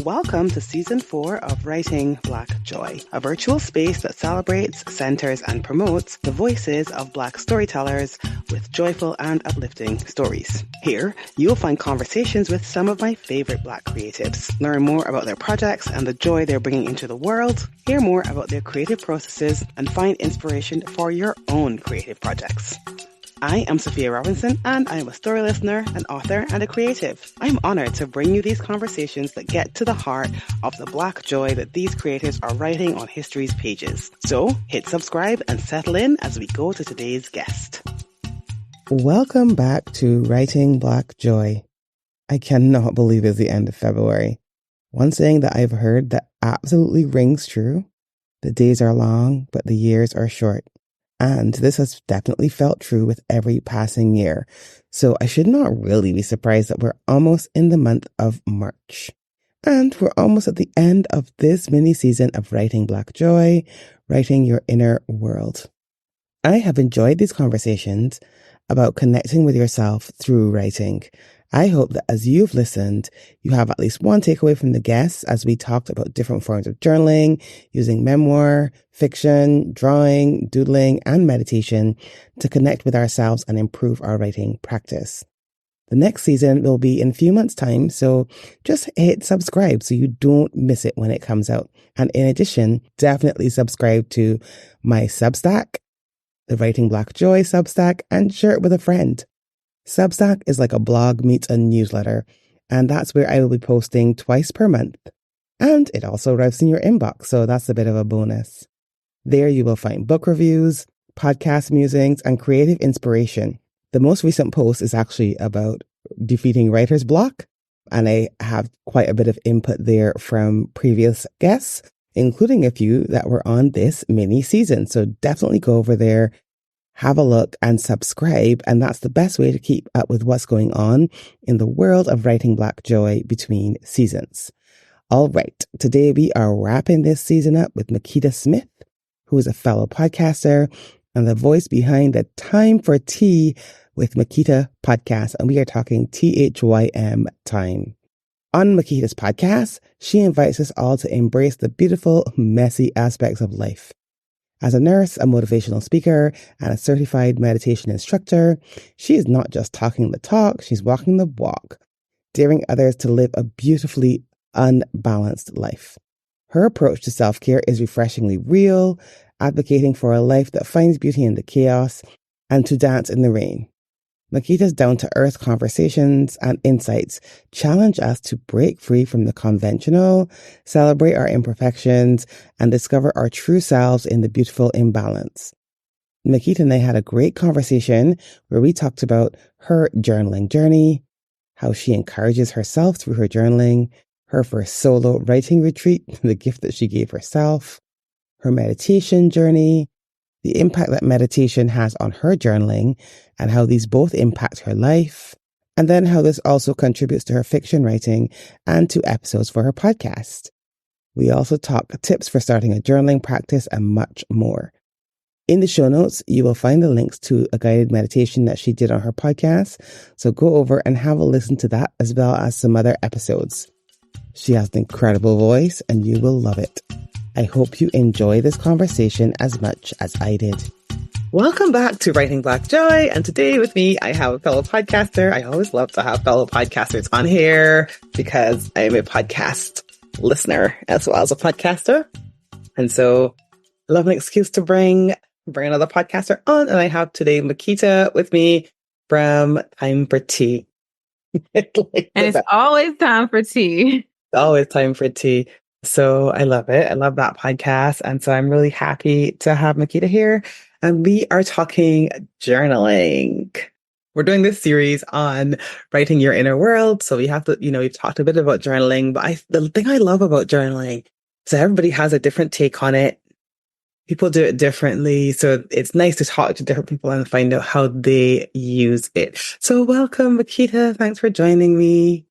Welcome to Season 4 of Writing Black Joy, a virtual space that celebrates, centers, and promotes the voices of Black storytellers with joyful and uplifting stories. Here, you'll find conversations with some of my favorite Black creatives, learn more about their projects and the joy they're bringing into the world, hear more about their creative processes, and find inspiration for your own creative projects. I am Sophia Robinson, and I am a story listener, an author, and a creative. I'm honored to bring you these conversations that get to the heart of the Black joy that these creators are writing on history's pages. So, hit subscribe and settle in as we go to today's guest. Welcome back to Writing Black Joy. I cannot believe it's the end of February. One saying that I've heard that absolutely rings true: the days are long, but the years are short. And this has definitely felt true with every passing year. So I should not really be surprised that we're almost in the month of March. And we're almost at the end of this mini season of Writing Black Joy, Writing Your Inner World. I have enjoyed these conversations about connecting with yourself through writing. I hope that as you've listened, you have at least one takeaway from the guests as we talked about different forms of journaling, using memoir, fiction, drawing, doodling, and meditation to connect with ourselves and improve our writing practice. The next season will be in a few months' time, so just hit subscribe so you don't miss it when it comes out. And in addition, definitely subscribe to my Substack, the Writing Black Joy Substack, and share it with a friend. Substack is like a blog meets a newsletter, and that's where I will be posting twice per month. And it also arrives in your inbox, so that's a bit of a bonus. There you will find book reviews, podcast musings, and creative inspiration. The most recent post is actually about defeating writer's block, and I have quite a bit of input there from previous guests, including a few that were on this mini season. So definitely go over there, have a look, and subscribe. And that's the best way to keep up with what's going on in the world of Writing Black Joy between seasons. All right. Today we are wrapping this season up with Mikita Smith, who is a fellow podcaster and the voice behind the Thym for Tea with Mikita Podcast. And we are talking THYM time. On Mikita's podcast, she invites us all to embrace the beautiful, messy aspects of life. As a nurse, a motivational speaker, and a certified meditation instructor, she is not just talking the talk, she's walking the walk, daring others to live a beautifully unbalanced life. Her approach to self-care is refreshingly real, advocating for a life that finds beauty in the chaos and to dance in the rain. Mikita's down-to-earth conversations and insights challenge us to break free from the conventional, celebrate our imperfections, and discover our true selves in the beautiful imbalance. Mikita and I had a great conversation where we talked about her journaling journey, how she encourages herself through her journaling, her first solo writing retreat, the gift that she gave herself, her meditation journey, the impact that meditation has on her journaling, and how these both impact her life, and then how this also contributes to her fiction writing and to episodes for her podcast. We also talk tips for starting a journaling practice and much more. In the show notes, you will find the links to a guided meditation that she did on her podcast, so go over and have a listen to that as well as some other episodes. She has an incredible voice and you will love it. I hope you enjoy this conversation as much as I did. Welcome back to Writing Black Joy. And today with me, I have a fellow podcaster. I always love to have fellow podcasters on here because I'm a podcast listener as well as a podcaster. And so I love an excuse to bring another podcaster on. And I have today Mikita with me from Thym for Tea. And it's always time for tea. Always time for tea. So I love it. I love that podcast. And so I'm really happy to have Mikita here. And we are talking journaling. We're doing this series on writing your inner world. So we have to, we've talked a bit about journaling, but the thing I love about journaling is that everybody has a different take on it. People do it differently. So it's nice to talk to different people and find out how they use it. So welcome, Mikita. Thanks for joining me.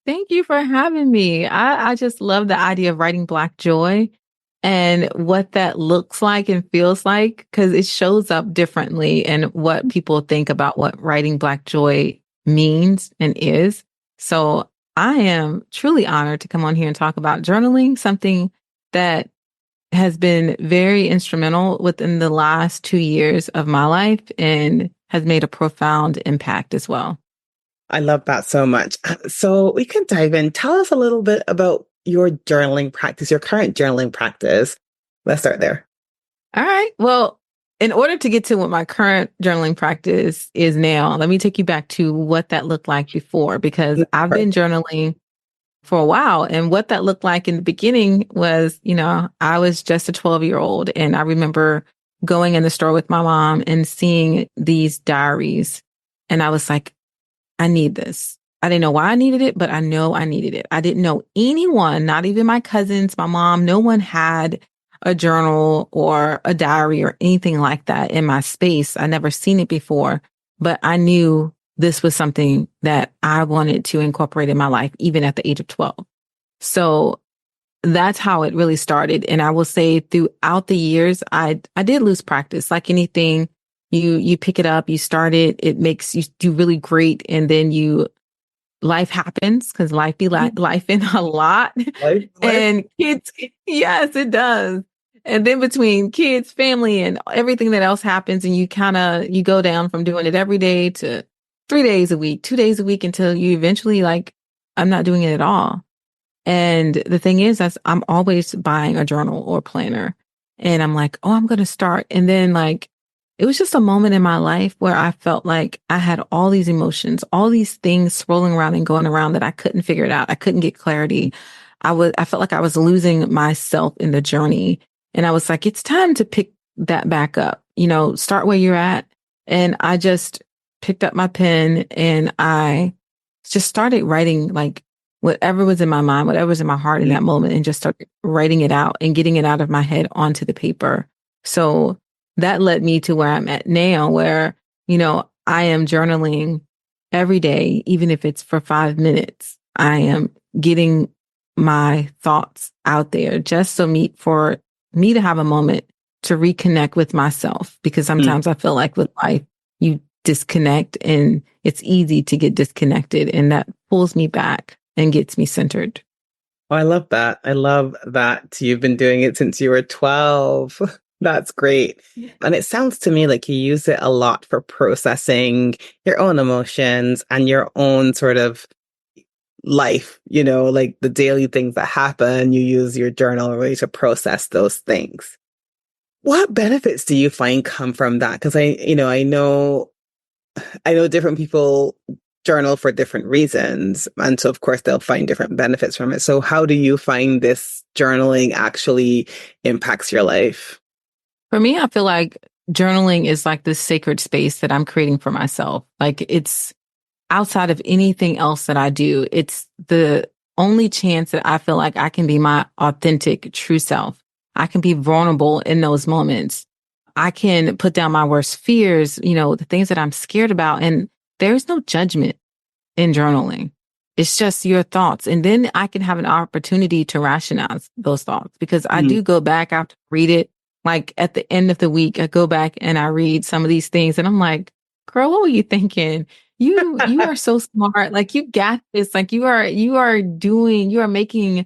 Thank you for having me. I just love the idea of writing Black joy and what that looks like and feels like, because it shows up differently in what people think about what writing Black joy means and is. So I am truly honored to come on here and talk about journaling, something that has been very instrumental within the last 2 years of my life and has made a profound impact as well. I love that so much. So we can dive in. Tell us a little bit about your journaling practice, your current journaling practice. Let's start there. All right. Well, in order to get to what my current journaling practice is now, let me take you back to what that looked like before, because I've been journaling for a while. And what that looked like in the beginning was, I was just a 12-year-old. And I remember going in the store with my mom and seeing these diaries. And I was like, I need this. I didn't know why I needed it, but I know I needed it. I didn't know anyone, not even my cousins, my mom, no one had a journal or a diary or anything like that in my space. I never seen it before, but I knew this was something that I wanted to incorporate in my life, even at the age of 12. So that's how it really started. And I will say throughout the years, I did lose practice. Like anything, you pick it up, you start it, it makes you do really great. And then life happens, because life be life in a lot. Life. And kids, yes, it does. And then between kids, family, and everything that else happens, and you go down from doing it every day to 3 days a week, 2 days a week, until you eventually I'm not doing it at all. And the thing is, I'm always buying a journal or planner, and I'm like, oh, I'm going to start. And then it was just a moment in my life where I felt like I had all these emotions, all these things swirling around and going around that I couldn't figure it out. I couldn't get clarity. I felt like I was losing myself in the journey. And I was like, it's time to pick that back up, start where you're at. And I just picked up my pen and I just started writing whatever was in my mind, whatever was in my heart in that moment, and just started writing it out and getting it out of my head onto the paper. So that led me to where I'm at now, where, I am journaling every day, even if it's for 5 minutes. I am getting my thoughts out there just for me to have a moment to reconnect with myself, because sometimes I feel like with life, you disconnect and it's easy to get disconnected, and that pulls me back and gets me centered. Oh, I love that. I love that you've been doing it since you were 12. That's great. And it sounds to me like you use it a lot for processing your own emotions and your own sort of life, like the daily things that happen. You use your journal really to process those things. What benefits do you find come from that? Because I know different people journal for different reasons. And so, of course, they'll find different benefits from it. So how do you find this journaling actually impacts your life? For me, I feel like journaling is like this sacred space that I'm creating for myself. Like, it's outside of anything else that I do. It's the only chance that I feel like I can be my authentic, true self. I can be vulnerable in those moments. I can put down my worst fears, the things that I'm scared about. And there's no judgment in journaling. It's just your thoughts. And then I can have an opportunity to rationalize those thoughts, because I do go back after I read it. Like at the end of the week, I go back and I read some of these things and I'm like, girl, what were you thinking? You are so smart. Like, you got this. Like, you are making,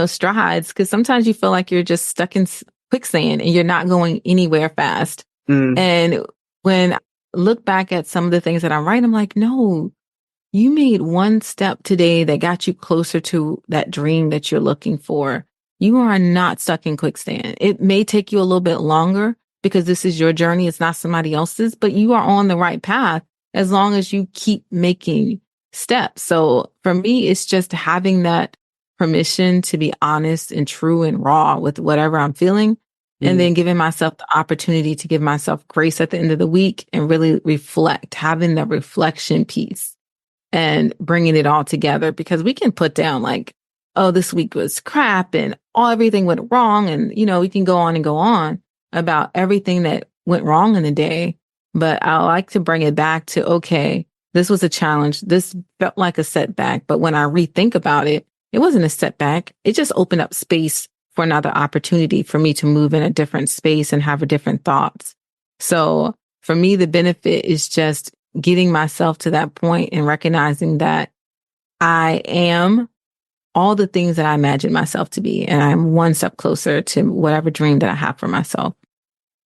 strides. Cause sometimes you feel like you're just stuck in quicksand and you're not going anywhere fast. And when I look back at some of the things that I'm writing, I'm like, no, you made one step today that got you closer to that dream that you're looking for. You are not stuck in quicksand. It may take you a little bit longer because this is your journey. It's not somebody else's, but you are on the right path as long as you keep making steps. So for me, it's just having that permission to be honest and true and raw with whatever I'm feeling, and then giving myself the opportunity to give myself grace at the end of the week and really reflect, having the reflection piece and bringing it all together, because we can put down like, oh, this week was crap and everything went wrong. And, we can go on and go on about everything that went wrong in the day. But I like to bring it back to, okay, this was a challenge. This felt like a setback. But when I rethink about it, it wasn't a setback. It just opened up space for another opportunity for me to move in a different space and have a different thoughts. So for me, the benefit is just getting myself to that point and recognizing that I am all the things that I imagine myself to be. And I'm one step closer to whatever dream that I have for myself.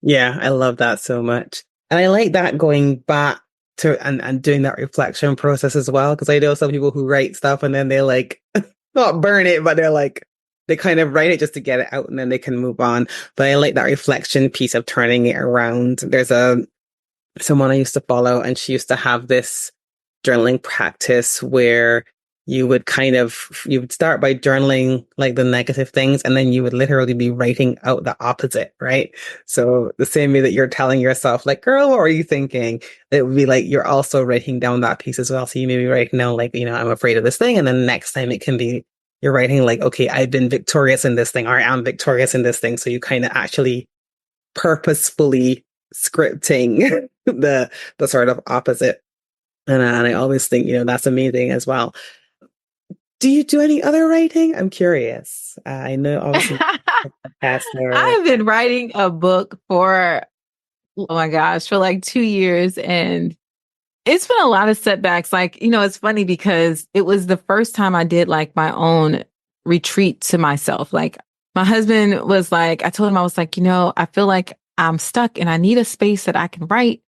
Yeah, I love that so much. And I like that going back to and doing that reflection process as well. Because I know some people who write stuff and then they like not burn it, but they're like they kind of write it just to get it out and then they can move on. But I like that reflection piece of turning it around. There's someone I used to follow, and she used to have this journaling practice where you would start by journaling like the negative things, and then you would literally be writing out the opposite, right? So the same way that you're telling yourself, like, girl, what are you thinking? It would be like you're also writing down that piece as well. So you may be writing down like, I'm afraid of this thing. And then next time it can be, you're writing like, okay, I've been victorious in this thing, or I am victorious in this thing. So you kind of actually purposefully scripting the sort of opposite. And I always think, that's amazing as well. Do you do any other writing? I'm curious. I know obviously I've been writing a book for, oh my gosh, for like 2 years. And it's been a lot of setbacks. Like, it's funny because it was the first time I did like my own retreat to myself. Like my husband was like, I told him, I was like, I feel like I'm stuck and I need a space that I can write.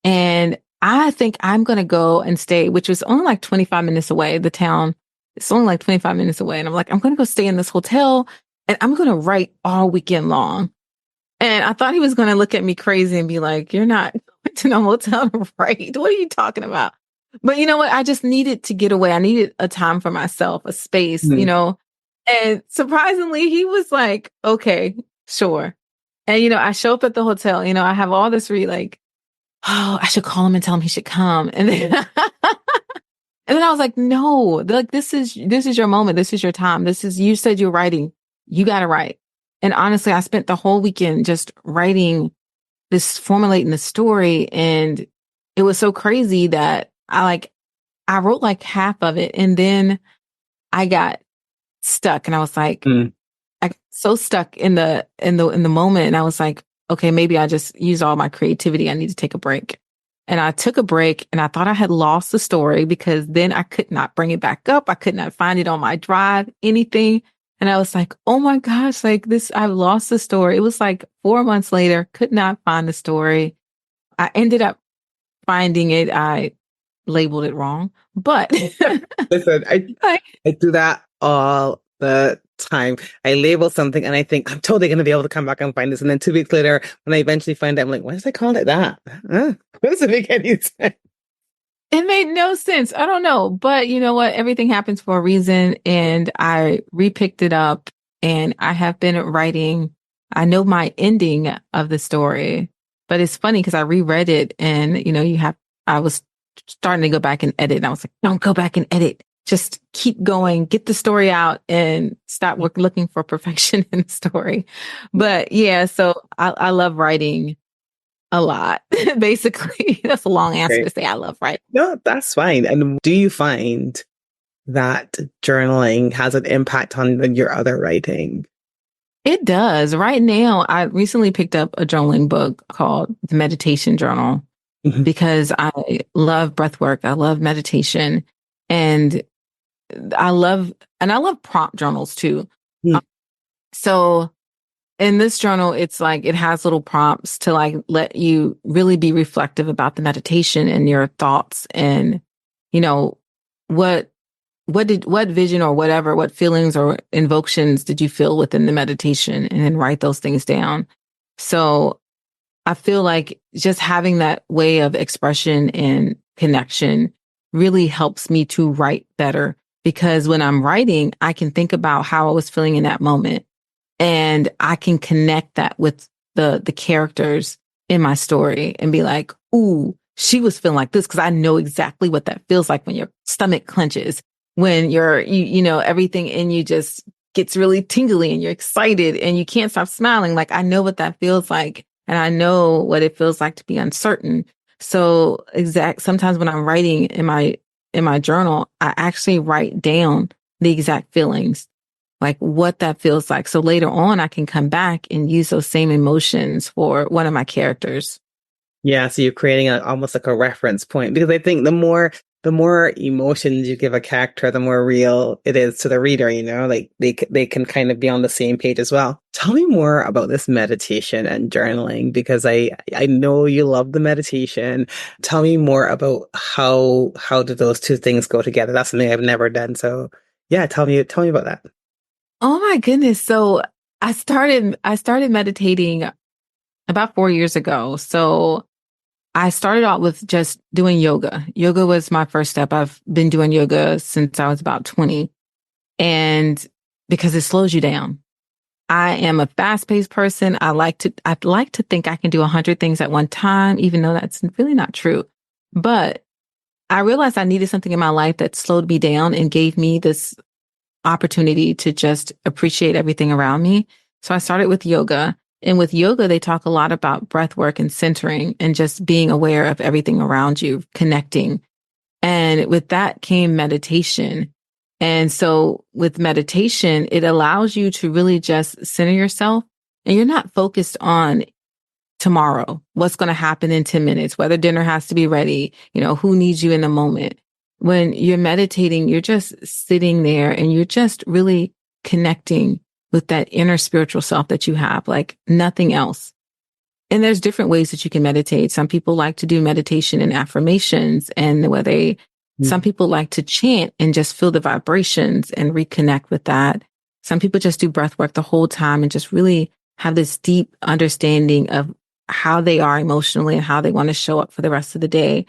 And I think I'm going to go and stay, which was only like 25 minutes away. The town, it's only like 25 minutes away. And I'm like, I'm going to go stay in this hotel and I'm going to write all weekend long. And I thought he was going to look at me crazy and be like, you're not going to no hotel to write. What are you talking about? But you know what? I just needed to get away. I needed a time for myself, a space, and surprisingly, he was like, okay, sure. And, I show up at the hotel, I have all this like, oh, I should call him and tell him he should come. And then, and then I was like, no, like, this is your moment. This is your time. You said you're writing. You got to write. And honestly, I spent the whole weekend just formulating the story. And it was so crazy that I wrote like half of it. And then I got stuck and I was like, I got so stuck in the moment. And I was like, okay, maybe I just use all my creativity. I need to take a break. And I took a break and I thought I had lost the story because then I could not bring it back up. I could not find it on my drive, anything. And I was like, oh my gosh, like I've lost the story. It was like 4 months later, could not find the story. I ended up finding it. I labeled it wrong, but listen, I do that all the time. I label something and I think I'm totally going to be able to come back and find this. And then 2 weeks later, when I eventually find it, I'm like, why did I call it that? That doesn't make any sense. It made no sense. I don't know. But you know what? Everything happens for a reason. And I repicked it up and I have been writing. I know my ending of the story, but it's funny because I reread it and, I was starting to go back and edit. And I was like, don't go back and edit. Just keep going, get the story out and stop looking for perfection in the story. But yeah, so I love writing a lot. Basically, that's a long answer to say I love writing. No, that's fine. And do you find that journaling has an impact on your other writing? It does. Right now, I recently picked up a journaling book called The Meditation Journal because I love breath work. I love meditation and I love prompt journals too. So in this journal, it's like, it has little prompts to like, let you really be reflective about the meditation and your thoughts and, what vision or whatever, what feelings or invocations did you feel within the meditation, and then write those things down. So I feel like just having that way of expression and connection really helps me to write better, because when I'm writing, I can think about how I was feeling in that moment. And I can connect that with the characters in my story and be like, ooh, she was feeling like this, because I know exactly what that feels like when your stomach clenches, when everything in you just gets really tingly and you're excited and you can't stop smiling. Like, I know what that feels like. And I know what it feels like to be uncertain. So sometimes when I'm writing in my journal, I actually write down the exact feelings, like what that feels like. So later on, I can come back and use those same emotions for one of my characters. Yeah, so you're creating almost like a reference point, because I think the more the more emotions you give a character, the more real it is to the reader, like they can kind of be on the same page as well. Tell me more about this meditation and journaling, because I know you love the meditation. Tell me more about how do those two things go together? That's something I've never done. So yeah, tell me about that. Oh my goodness. So I started meditating about 4 years ago. So I started out with just doing yoga. Yoga was my first step. I've been doing yoga since I was about 20. And because it slows you down. I am a fast-paced person. I'd like to think I can do 100 things at one time, even though that's really not true. But I realized I needed something in my life that slowed me down and gave me this opportunity to just appreciate everything around me. So I started with yoga. And with yoga, they talk a lot about breath work and centering and just being aware of everything around you, connecting. And with that came meditation. And so with meditation, it allows you to really just center yourself, and you're not focused on tomorrow, what's going to happen in 10 minutes, whether dinner has to be ready, who needs you in the moment. When you're meditating, you're just sitting there and you're just really connecting with that inner spiritual self that you have, like nothing else. And there's different ways that you can meditate. Some people like to do meditation and affirmations, and some people like to chant and just feel the vibrations and reconnect with that. Some people just do breath work the whole time and just really have this deep understanding of how they are emotionally and how they want to show up for the rest of the day.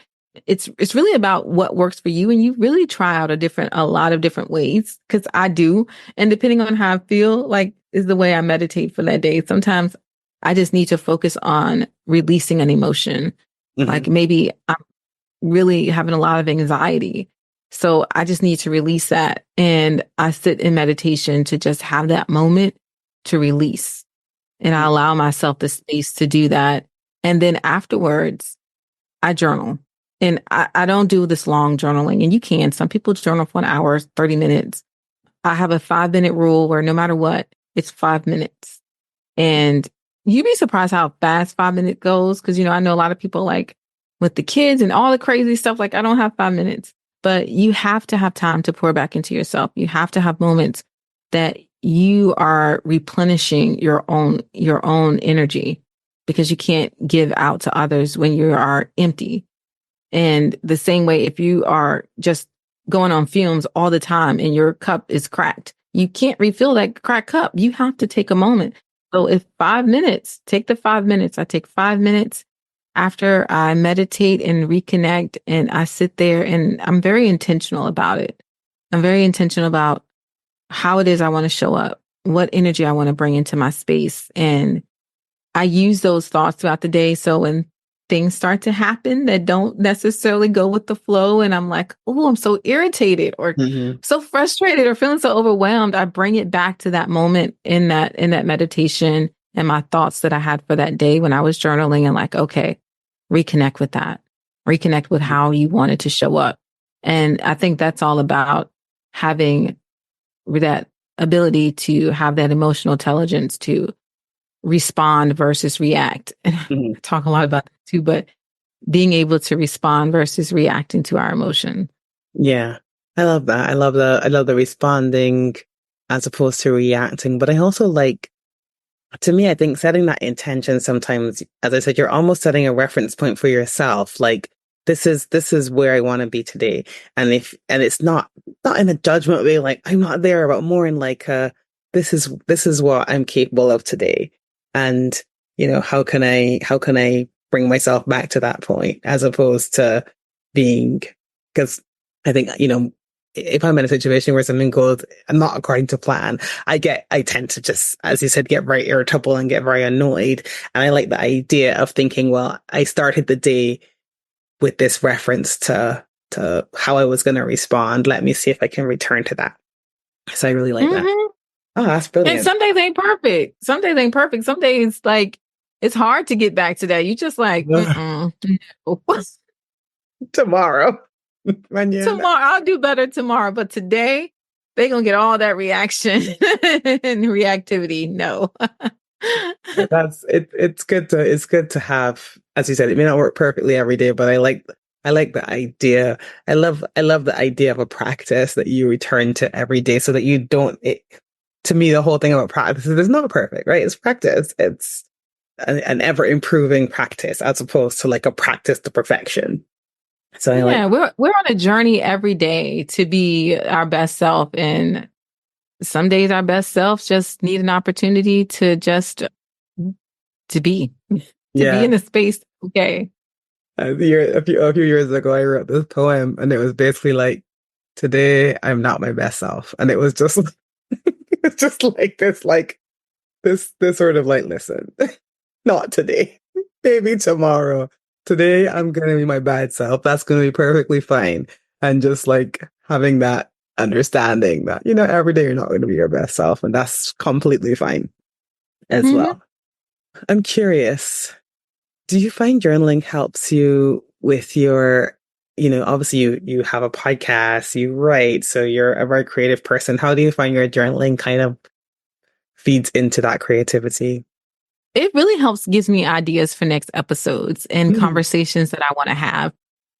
It's really about what works for you, and you really try out a lot of different ways, because I do. And depending on how I feel, like, is the way I meditate for that day. Sometimes I just need to focus on releasing an emotion. Like maybe I'm really having a lot of anxiety. So I just need to release that. And I sit in meditation to just have that moment to release. And I allow myself the space to do that. And then afterwards, I journal. And I don't do this long journaling. And you can. Some people journal for an hour, 30 minutes. I have a 5-minute rule where no matter what, it's 5 minutes. And you'd be surprised how fast 5 minutes goes. Because, I know a lot of people, like with the kids and all the crazy stuff, like, I don't have 5 minutes. But you have to have time to pour back into yourself. You have to have moments that you are replenishing your own energy, because you can't give out to others when you are empty. And the same way, if you are just going on fumes all the time and your cup is cracked, you can't refill that cracked cup. You have to take a moment. So if 5 minutes, take the 5 minutes. I take 5 minutes after I meditate and reconnect, and I sit there, and I'm very intentional about it. I'm very intentional about how it is I want to show up, what energy I want to bring into my space. And I use those thoughts throughout the day. So when things start to happen that don't necessarily go with the flow, and I'm like, oh, I'm so irritated or so frustrated or feeling so overwhelmed, I bring it back to that moment in that meditation and my thoughts that I had for that day when I was journaling, and like, okay, reconnect with that, reconnect with how you wanted to show up. And I think that's all about having that ability to have that emotional intelligence to respond versus react. And I talk a lot about that too, but being able to respond versus reacting to our emotion. Yeah. I love that. I love the responding as opposed to reacting. But I also like, to me, I think setting that intention sometimes, as I said, you're almost setting a reference point for yourself. Like, this is where I want to be today. And it's not in a judgment way, like I'm not there, but more in like this is what I'm capable of today. And, how can I bring myself back to that point, as opposed to because I think, if I'm in a situation where something goes not according to plan, I tend to just, as you said, get very irritable and get very annoyed. And I like the idea of thinking, well, I started the day with this reference to how I was going to respond. Let me see if I can return to that. So I really like that. Oh, that's brilliant. And some days ain't perfect. Some days ain't perfect. Some days, like, it's hard to get back to that. You just like, no. Tomorrow. Tomorrow, I'll do better tomorrow. But today, they're going to get all that reaction and reactivity. No. It's good to have, as you said, it may not work perfectly every day, but I like I like the idea. I love the idea of a practice that you return to every day so that you don't, to me, the whole thing about practice is it's not perfect, right? It's practice. It's an ever improving practice as opposed to like a practice to perfection. So I like, Yeah, we're on a journey every day to be our best self, and some days our best selves just need an opportunity to just to be to be yeah. in a space. Okay. A few years ago, I wrote this poem and it was basically like, today I'm not my best self. And it was just, it's just like this sort of like, listen, not today, maybe tomorrow. Today I'm going to be my bad self. That's going to be perfectly fine. And just like having that understanding that, you know, every day you're not going to be your best self. And that's completely fine as Hmm. well. I'm curious. Do you find journaling helps you with your, you know, obviously you have a podcast, you write, so you're a very creative person. How do you find your journaling kind of feeds into that creativity? It really helps gives me ideas for next episodes and Mm. conversations that I want to have.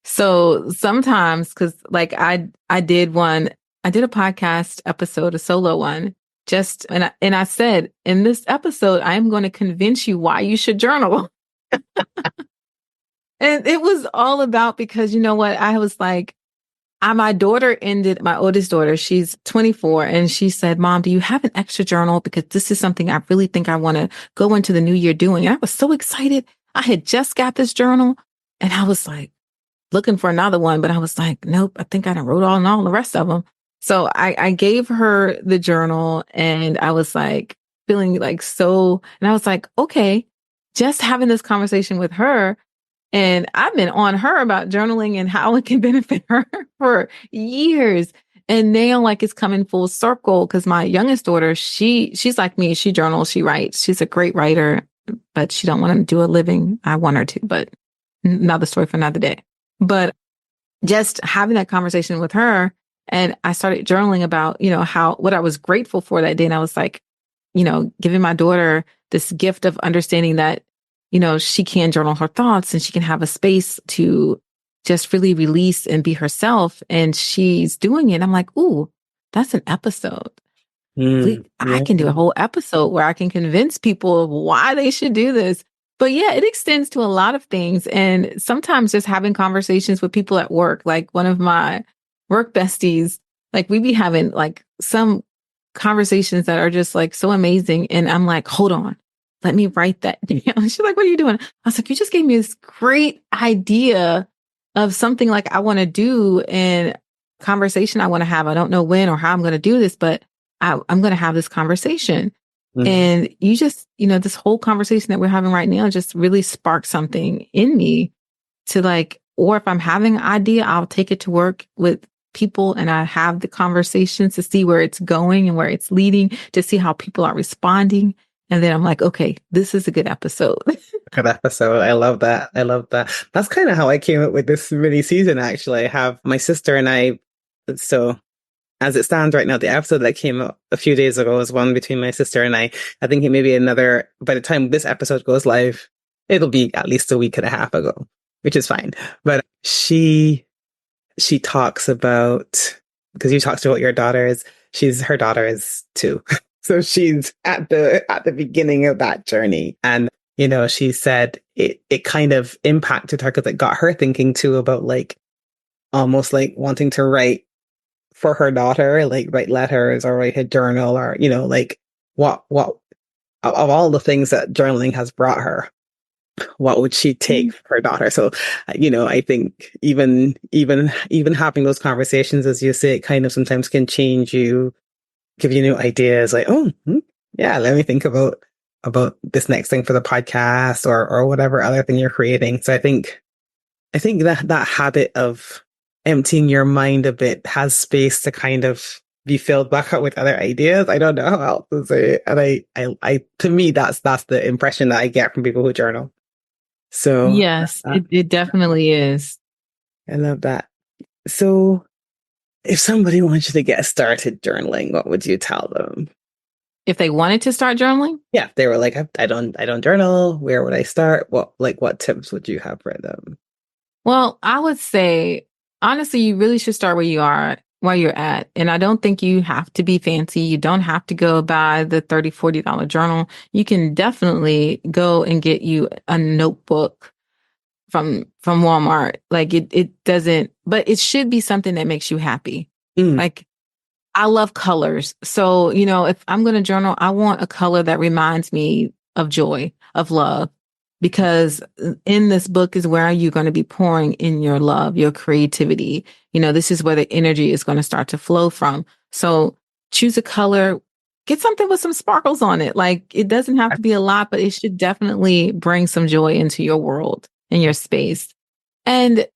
So sometimes, because like I did one, I did a podcast episode, a solo one, just and I said in this episode, I am going to convince you why you should journal. And it was all about because you know what? I was like, my daughter ended, my oldest daughter, she's 24, and she said, Mom, do you have an extra journal? Because this is something I really think I want to go into the new year doing. And I was so excited. I had just got this journal and I was like looking for another one, but I was like, nope, I think I done wrote all the rest of them. So I gave her the journal and I was like feeling like so, and I was like, okay, just having this conversation with her, and I've been on her about journaling and how it can benefit her for years. And now like it's coming full circle because my youngest daughter, she's like me. She journals, she writes. She's a great writer, but she don't want to do a living. I want her to, but another story for another day. But just having that conversation with her, and I started journaling about, you know, how what I was grateful for that day. And I was like, you know, giving my daughter this gift of understanding that, you know, she can journal her thoughts and she can have a space to just really release and be herself. And she's doing it. I'm like, ooh, that's an episode. I Yeah. can do a whole episode where I can convince people of why they should do this. But yeah, it extends to a lot of things. And sometimes just having conversations with people at work, like one of my work besties, like we be having like some conversations that are just like so amazing. And I'm like, hold on, let me write that down. She's like, what are you doing? I was like, you just gave me this great idea of something like I want to do and conversation I want to have. I don't know when or how I'm going to do this, but I'm going to have this conversation. Mm. And you just, you know, this whole conversation that we're having right now just really sparked something in me to like, or if I'm having an idea, I'll take it to work with people and I have the conversations to see where it's going and where it's leading, to see how people are responding. And then I'm like, okay, this is a good episode. Good episode. I love that. I love that. That's kind of how I came up with this mini season, actually. I have my sister and I, so as it stands right now, the episode that came out a few days ago is one between my sister and I. I think it may be another, by the time this episode goes live, it'll be at least a week and a half ago, which is fine. But she talks about, because you talked about your daughters, her daughter is 2. So she's at the beginning of that journey. And, you know, she said it kind of impacted her because it got her thinking too about like almost like wanting to write for her daughter, like write letters or write a journal or, you know, like what of all the things that journaling has brought her, what would she take for her daughter? So, you know, I think even having those conversations, as you say, it kind of sometimes can change you, give you new ideas like, oh, yeah, let me think about this next thing for the podcast or whatever other thing you're creating. So I think that habit of emptying your mind a bit has space to kind of be filled back up with other ideas. I don't know how else to say it. And I to me, that's the impression that I get from people who journal. So Yes, it definitely is. I love that. So if somebody wants you to get started journaling, what would you tell them? If they wanted to start journaling, Yeah, if they were like, I don't journal. Where would I start? What tips would you have for them? Well, I would say, honestly, you really should start where you're at. And I don't think you have to be fancy. You don't have to go buy the $30, $40 journal. You can definitely go and get you a notebook from Walmart. Like it doesn't, but it should be something that makes you happy. Mm. Like I love colors. So, if I'm going to journal, I want a color that reminds me of joy, of love, because in this book is where you're going to be pouring in your love, your creativity. This is where the energy is going to start to flow from. So choose a color, get something with some sparkles on it. Like it doesn't have to be a lot, but it should definitely bring some joy into your world and your space. And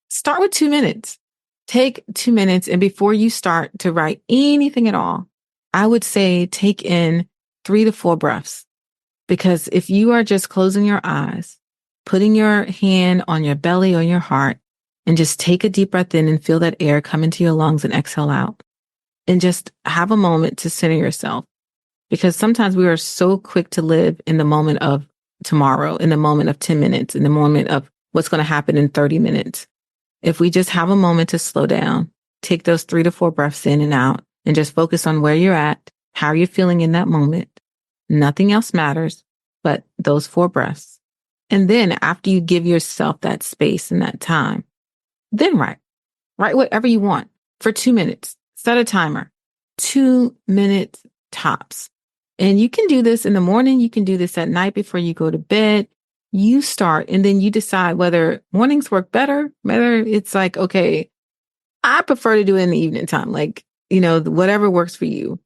start with 2 minutes. Take 2 minutes, and before you start to write anything at all, I would say take in 3 to 4 breaths. Because if you are just closing your eyes, putting your hand on your belly or your heart, and just take a deep breath in and feel that air come into your lungs and exhale out, and just have a moment to center yourself. Because sometimes we are so quick to live in the moment of tomorrow, in the moment of 10 minutes, in the moment of what's going to happen in 30 minutes. If we just have a moment to slow down, take those 3 to 4 breaths in and out, and just focus on where you're at, how you're feeling in that moment. Nothing else matters but those 4 breaths. And then after you give yourself that space and that time, then write whatever you want for 2 minutes. Set a timer, 2 minutes tops. And you can do this in the morning. You can do this at night before you go to bed. You start and then you decide whether mornings work better, whether it's like, okay, I prefer to do it in the evening time, like, whatever works for you.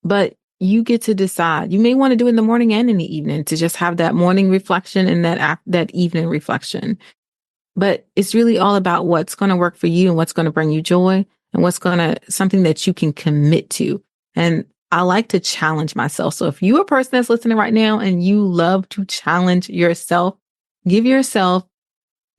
But you get to decide. You may want to do it in the morning and in the evening to just have that morning reflection and that evening reflection. But it's really all about what's going to work for you and what's going to bring you joy and something that you can commit to. And I like to challenge myself. So if you're a person that's listening right now and you love to challenge yourself, give yourself,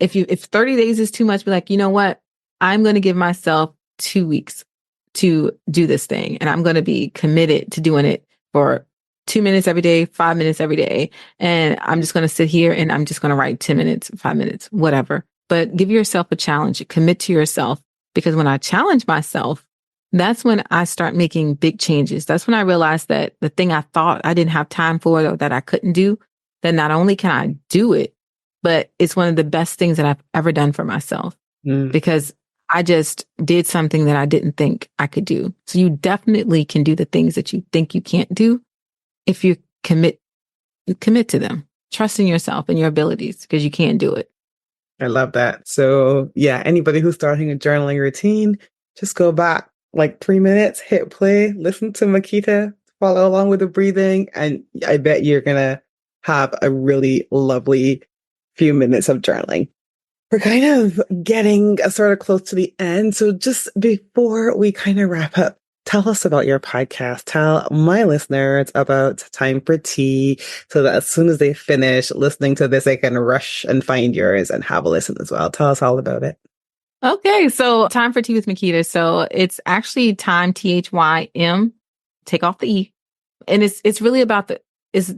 if 30 days is too much, be like, you know what? I'm going to give myself 2 weeks to do this thing. And I'm going to be committed to doing it for 2 minutes every day, 5 minutes every day. And I'm just going to sit here and I'm just going to write 10 minutes, 5 minutes, whatever. But give yourself a challenge, commit to yourself. Because when I challenge myself, that's when I start making big changes. That's when I realized that the thing I thought I didn't have time for or that I couldn't do, that not only can I do it, but it's one of the best things that I've ever done for myself because I just did something that I didn't think I could do. So you definitely can do the things that you think you can't do if you commit to them, trusting yourself and your abilities because you can do it. I love that. So yeah, anybody who's starting a journaling routine, just go back like 3 minutes, hit play, listen to Mikita, follow along with the breathing, and I bet you're going to have a really lovely few minutes of journaling. We're kind of getting sort of close to the end. So just before we kind of wrap up, tell us about your podcast. Tell my listeners about Thym for Tea so that as soon as they finish listening to this, they can rush and find yours and have a listen as well. Tell us all about it. Okay, so Thym for Tea with Mikita. So it's actually Thym, Thym, take off the E. And it's really about it's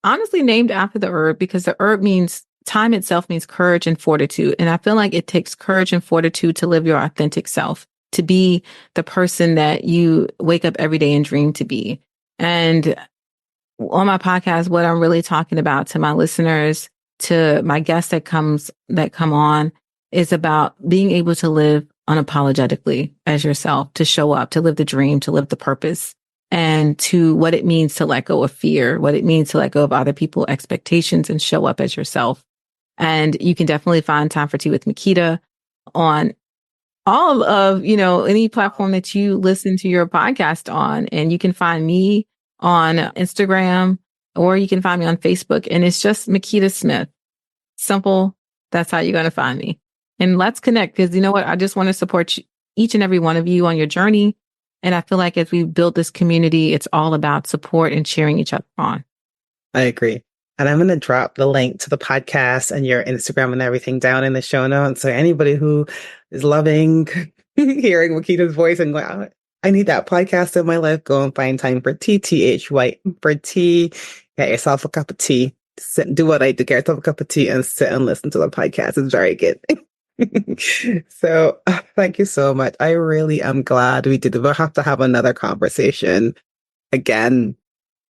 honestly named after the herb because the herb means, Thym itself means courage and fortitude. And I feel like it takes courage and fortitude to live your authentic self, to be the person that you wake up every day and dream to be. And on my podcast, what I'm really talking about to my listeners, to my guests that come on, is about being able to live unapologetically as yourself, to show up, to live the dream, to live the purpose, and to what it means to let go of fear, what it means to let go of other people's expectations and show up as yourself. And you can definitely find Thym for Tea with Mikita on all of, any platform that you listen to your podcast on. And you can find me on Instagram or you can find me on Facebook. And it's just Mikita Smith. Simple. That's how you're going to find me. And let's connect because you know what? I just want to support each and every one of you on your journey. And I feel like as we build this community, it's all about support and cheering each other on. I agree. And I'm going to drop the link to the podcast and your Instagram and everything down in the show notes. So anybody who is loving hearing Mikita's voice and going, oh, I need that podcast in my life, go and find Thym for Tea, THY for tea. Get yourself a cup of tea. Sit and do what I do. Get yourself a cup of tea and sit and listen to the podcast. It's very good. So thank you so much. I really am glad we did. We'll have to have another conversation again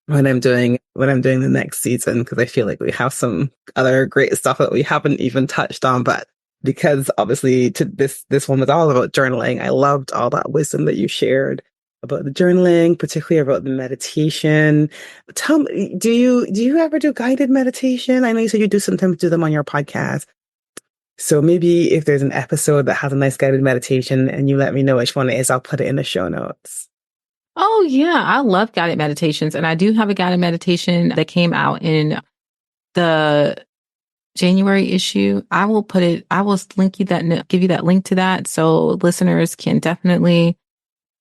when I'm doing the next season, because I feel like we have some other great stuff that we haven't even touched on. But because obviously this one was all about journaling, I loved all that wisdom that you shared about the journaling, particularly about the meditation. Tell me, do you ever do guided meditation? I know you said you do sometimes do them on your podcast. So maybe if there's an episode that has a nice guided meditation and you let me know which one it is, I'll put it in the show notes. Oh, yeah. I love guided meditations. And I do have a guided meditation that came out in the January issue. I will link you that, give you that link to that. So listeners can definitely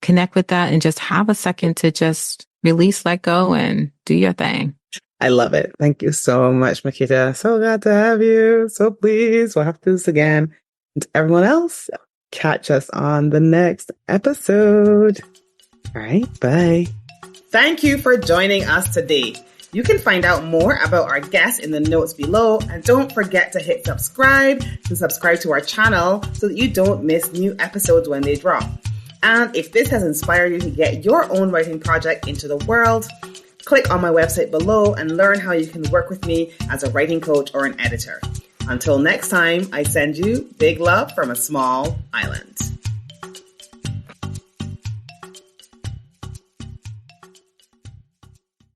connect with that and just have a second to just release, let go, and do your thing. I love it. Thank you so much, Mikita. So glad to have you. So please, we'll have to do this again. And to everyone else, catch us on the next episode. All right, bye. Thank you for joining us today. You can find out more about our guests in the notes below, and don't forget to hit subscribe to our channel so that you don't miss new episodes when they drop. And if this has inspired you to get your own writing project into the world, click on my website below and learn how you can work with me as a writing coach or an editor. Until next time, I send you big love from a small island.